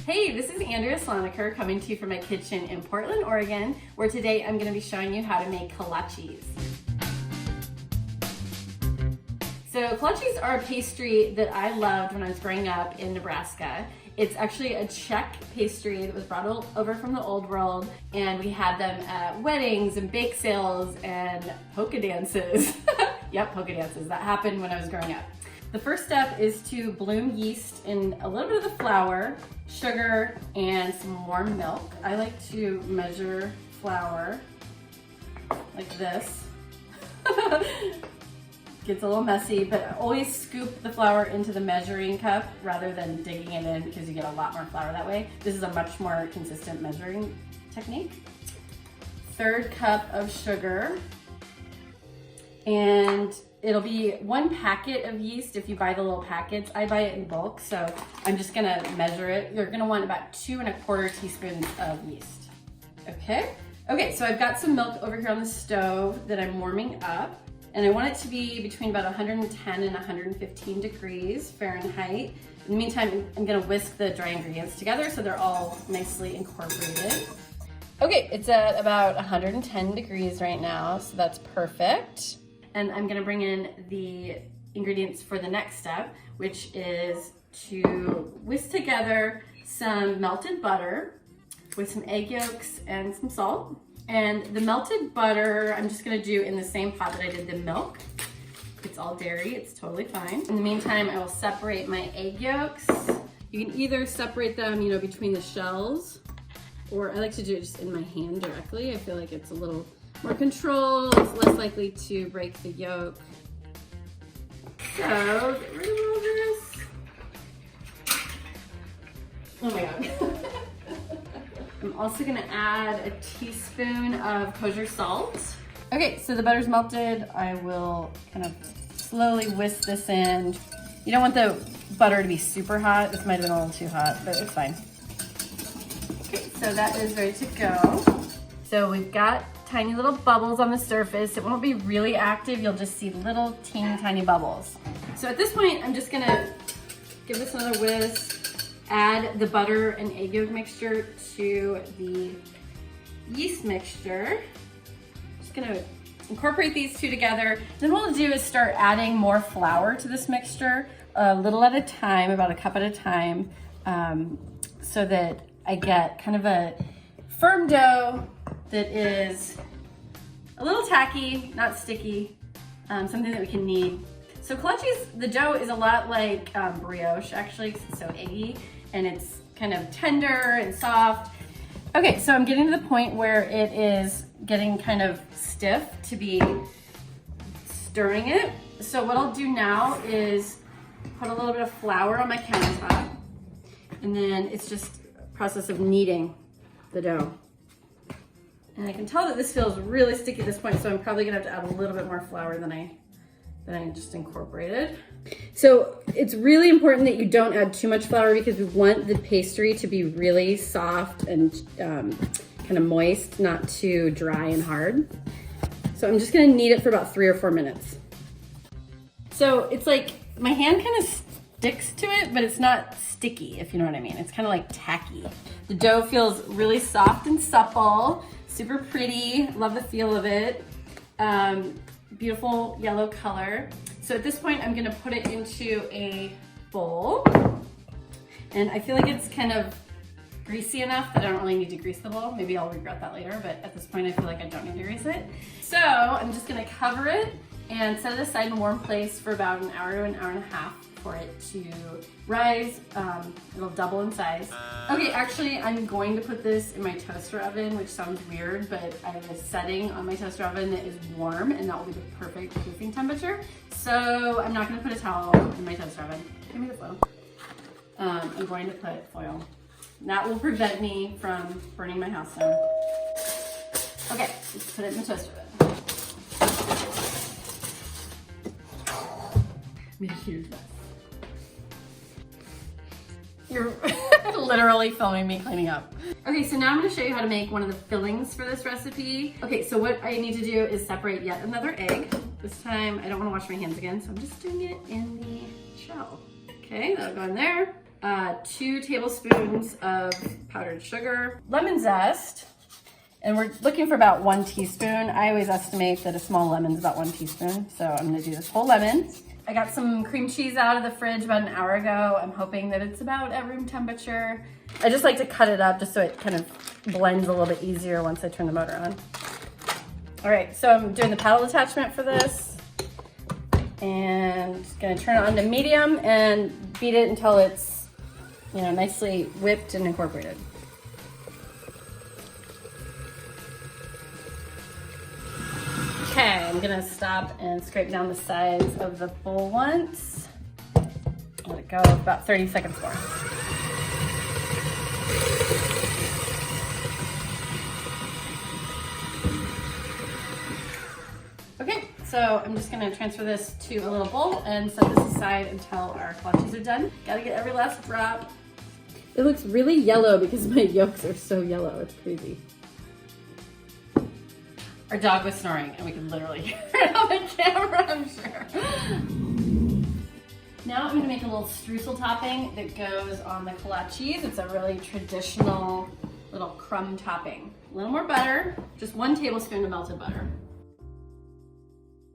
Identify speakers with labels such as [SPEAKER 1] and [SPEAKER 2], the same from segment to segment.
[SPEAKER 1] Hey, this is Andrea Slonecker coming to you from my kitchen in Portland, Oregon, where today I'm going to be showing you how to make kolaches. So kolaches are a pastry that I loved when I was growing up in Nebraska. It's actually a Czech pastry that was brought over from the old world, and we had them at weddings and bake sales and polka dances. Yep, polka dances. That happened when I was growing up. The first step is to bloom yeast in a little bit of the flour, sugar, and some warm milk. I like to measure flour like this. Gets a little messy, but always scoop the flour into the measuring cup rather than digging it in because you get a lot more flour that way. This is a much more consistent measuring technique. Third cup of sugar, and it'll be 1 packet of yeast if you buy the little packets. I buy it in bulk, so I'm just gonna measure it. You're gonna want about 2 1/4 teaspoons of yeast. Okay, so I've got some milk over here on the stove that I'm warming up, and I want it to be between about 110 and 115 degrees Fahrenheit. In the meantime, I'm gonna whisk the dry ingredients together so they're all nicely incorporated. Okay, it's at about 110 degrees right now, so that's perfect. And I'm gonna bring in the ingredients for the next step, which is to whisk together some melted butter with some egg yolks and some salt. And the melted butter, I'm just gonna do in the same pot that I did the milk. It's all dairy, it's totally fine. In the meantime, I will separate my egg yolks. You can either separate them, between the shells, or I like to do it just in my hand directly. I feel like it's a little more control, it's less likely to break the yolk. So, get rid of all this. Oh my God. I'm also gonna add a teaspoon of kosher salt. Okay, so the butter's melted. I will kind of slowly whisk this in. You don't want the butter to be super hot. This might have been a little too hot, but it's fine. Okay, so that is ready to go. So we've got tiny little bubbles on the surface. It won't be really active. You'll just see little teeny tiny bubbles. So at this point, I'm just gonna give this another whisk, add the butter and egg yolk mixture to the yeast mixture. Just gonna incorporate these two together. Then what we'll do is start adding more flour to this mixture, a little at a time, about a cup at a time, so that I get kind of a firm dough that is a little tacky, not sticky, something that we can knead. So kolaches, the dough is a lot like brioche actually, because it's so eggy and it's kind of tender and soft. Okay, so I'm getting to the point where it is getting kind of stiff to be stirring it. So what I'll do now is put a little bit of flour on my countertop, and then it's just a process of kneading the dough. And I can tell that this feels really sticky at this point, so I'm probably gonna have to add a little bit more flour than I just incorporated. So it's really important that you don't add too much flour because we want the pastry to be really soft and kind of moist, not too dry and hard. So I'm just gonna knead it for about 3 or 4 minutes. So it's like, my hand kind of sticks to it, but it's not sticky, if you know what I mean. It's kind of like tacky. The dough feels really soft and supple, super pretty, love the feel of it. Beautiful yellow color. So at this point, I'm gonna put it into a bowl. And I feel like it's kind of greasy enough that I don't really need to grease the bowl. Maybe I'll regret that later, but at this point, I feel like I don't need to grease it. So I'm just gonna cover it and set it aside in a warm place for about an hour to an hour and a half for it to rise. It'll double in size. Okay, actually, I'm going to put this in my toaster oven, which sounds weird, but I have a setting on my toaster oven that is warm, and that will be the perfect cooking temperature. So I'm not gonna put a towel in my toaster oven. Give me the foil. I'm going to put foil. That will prevent me from burning my house down. Okay, let's put it in the toaster oven. Made a huge mess. You're literally filming me cleaning up. Okay, so now I'm gonna show you how to make one of the fillings for this recipe. Okay, so what I need to do is separate yet another egg. This time, I don't wanna wash my hands again, so I'm just doing it in the shell. Okay, that'll go in there. 2 tablespoons of powdered sugar, lemon zest, and we're looking for about 1 teaspoon. I always estimate that a small lemon is about 1 teaspoon, so I'm gonna do this whole lemon. I got some cream cheese out of the fridge about an hour ago. I'm hoping that it's about at room temperature. I just like to cut it up just so it kind of blends a little bit easier once I turn the motor on. All right, so I'm doing the paddle attachment for this, and just gonna turn it on to medium and beat it until it's, you know, nicely whipped and incorporated. Okay, I'm gonna stop and scrape down the sides of the bowl once. Let it go about 30 seconds more. Okay, so I'm just gonna transfer this to a little bowl and set this aside until our kolaches are done. Gotta get every last drop. It looks really yellow because my yolks are so yellow, it's crazy. Our dog was snoring and we could literally hear it on the camera, I'm sure. Now I'm gonna make a little streusel topping that goes on the kolaches. It's a really traditional little crumb topping. A little more butter, just 1 tablespoon of melted butter.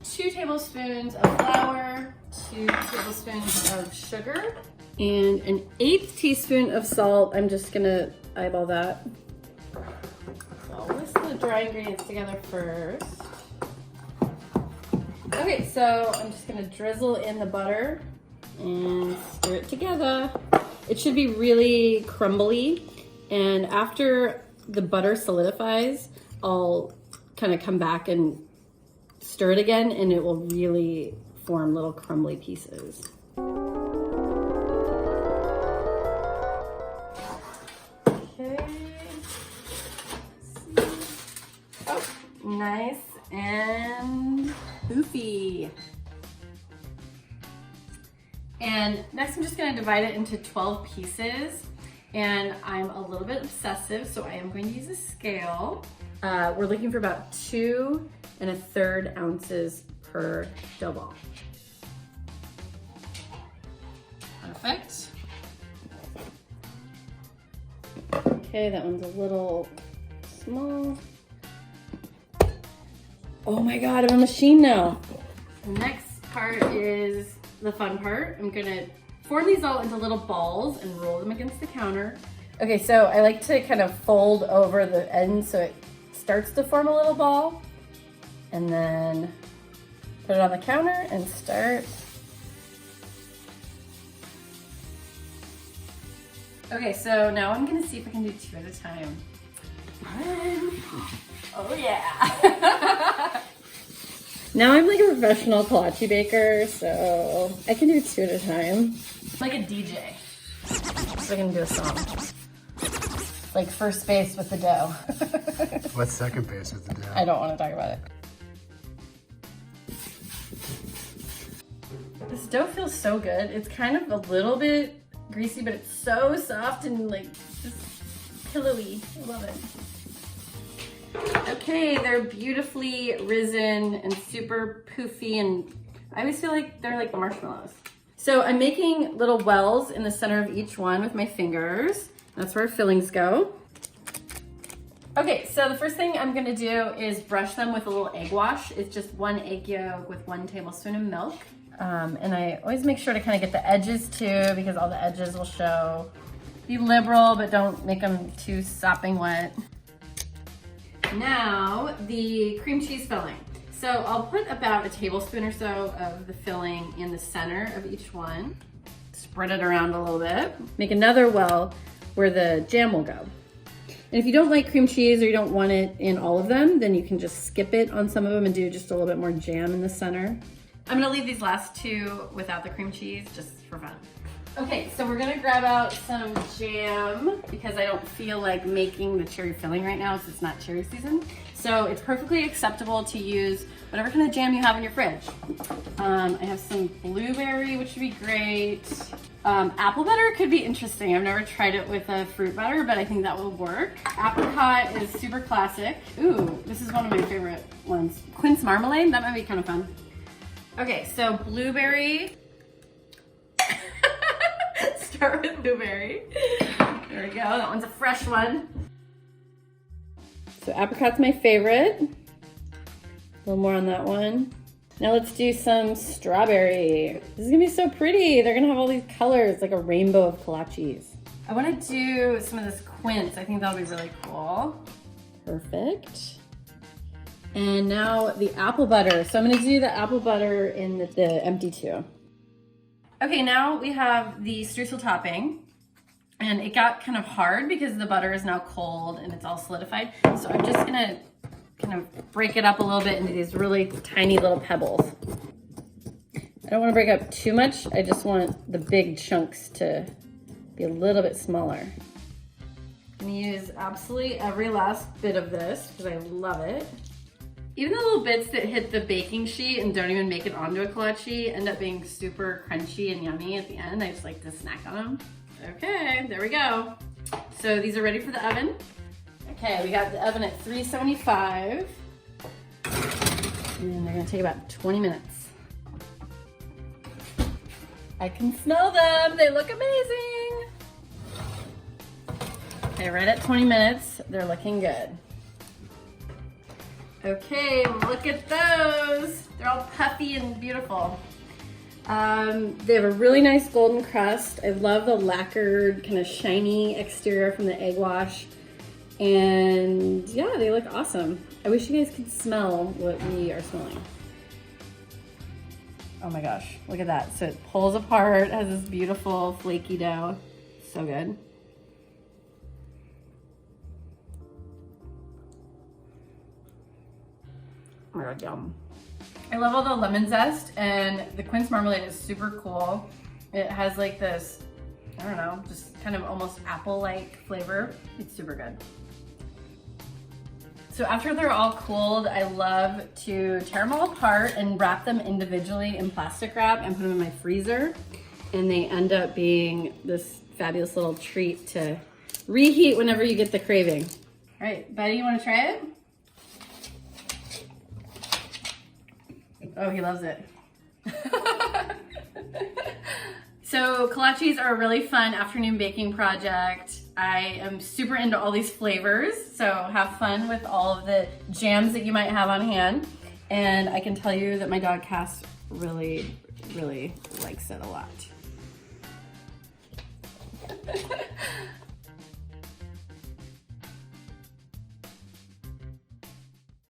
[SPEAKER 1] 2 tablespoons of flour, 2 tablespoons of sugar, and an 1/8 teaspoon of salt. I'm just gonna eyeball that. I'll whisk the dry ingredients together first. Okay, so I'm just gonna drizzle in the butter and stir it together. It should be really crumbly, and after the butter solidifies, I'll kind of come back and stir it again, and it will really form little crumbly pieces. Nice and poofy. And next I'm just gonna divide it into 12 pieces, and I'm a little bit obsessive, so I am going to use a scale. We're looking for about 2 1/3 ounces per dough ball. Perfect. Okay, that one's a little small. Oh my God, I'm a machine now. The next part is the fun part. I'm gonna form these all into little balls and roll them against the counter. Okay, so I like to kind of fold over the end so it starts to form a little ball, and then put it on the counter and start. Okay, so now I'm gonna see if I can do 2 at a time. 1. Oh yeah. Now I'm like a professional kolache baker, so I can do 2 at a time. Like a DJ. So I can do a song. Like first base with the dough.
[SPEAKER 2] What's second base with the dough?
[SPEAKER 1] I don't want to talk about it. This dough feels so good. It's kind of a little bit greasy, but it's so soft and like just pillowy. I love it. Okay, they're beautifully risen and super poofy, and I always feel like they're like marshmallows. So I'm making little wells in the center of each one with my fingers. That's where our fillings go. Okay, so the first thing I'm gonna do is brush them with a little egg wash. It's just 1 egg yolk with 1 tablespoon of milk. And I always make sure to kind of get the edges too, because all the edges will show. Be liberal, but don't make them too sopping wet. Now, the cream cheese filling. So I'll put about a tablespoon or so of the filling in the center of each one. Spread it around a little bit. Make another well where the jam will go. And if you don't like cream cheese or you don't want it in all of them, then you can just skip it on some of them and do just a little bit more jam in the center. I'm gonna leave these last 2 without the cream cheese, just for fun. Okay, so we're gonna grab out some jam because I don't feel like making the cherry filling right now since it's not cherry season. So it's perfectly acceptable to use whatever kind of jam you have in your fridge. I have some blueberry, which would be great. Apple butter could be interesting. I've never tried it with a fruit butter, but I think that will work. Apricot is super classic. Ooh, this is one of my favorite ones. Quince marmalade, that might be kind of fun. Okay, so blueberry. start with blueberry. There we go, that one's a fresh one. So apricot's my favorite. A little more on that one. Now let's do some strawberry. This is gonna be so pretty. They're gonna have all these colors, like a rainbow of kolaches. I wanna do some of this quince. I think that'll be really cool. Perfect. And now the apple butter. So I'm gonna do the apple butter in the empty tube. Okay, now we have the streusel topping. And it got kind of hard because the butter is now cold and it's all solidified. So I'm just gonna kind of break it up a little bit into these really tiny little pebbles. I don't want to break up too much. I just want the big chunks to be a little bit smaller. I'm gonna use absolutely every last bit of this because I love it. Even the little bits that hit the baking sheet and don't even make it onto a kolache end up being super crunchy and yummy at the end. I just like to snack on them. Okay, there we go. So these are ready for the oven. Okay, we got the oven at 375. And they're gonna take about 20 minutes. I can smell them, they look amazing. Okay, right at 20 minutes, they're looking good. Okay, look at those. They're all puffy and beautiful. They have a really nice golden crust. I love the lacquered, kind of shiny exterior from the egg wash. And yeah, they look awesome. I wish you guys could smell what we are smelling. Oh my gosh, look at that. So it pulls apart, has this beautiful flaky dough. So good. Oh my God, yum. I love all the lemon zest, and the quince marmalade is super cool. It has like this, I don't know, just kind of almost apple-like flavor. It's super good. So after they're all cooled, I love to tear them all apart and wrap them individually in plastic wrap and put them in my freezer. And they end up being this fabulous little treat to reheat whenever you get the craving. All right, Buddy, you wanna try it? Oh, he loves it. So kolaches are a really fun afternoon baking project. I am super into all these flavors, so have fun with all of the jams that you might have on hand. And I can tell you that my dog Cass really, really likes it a lot.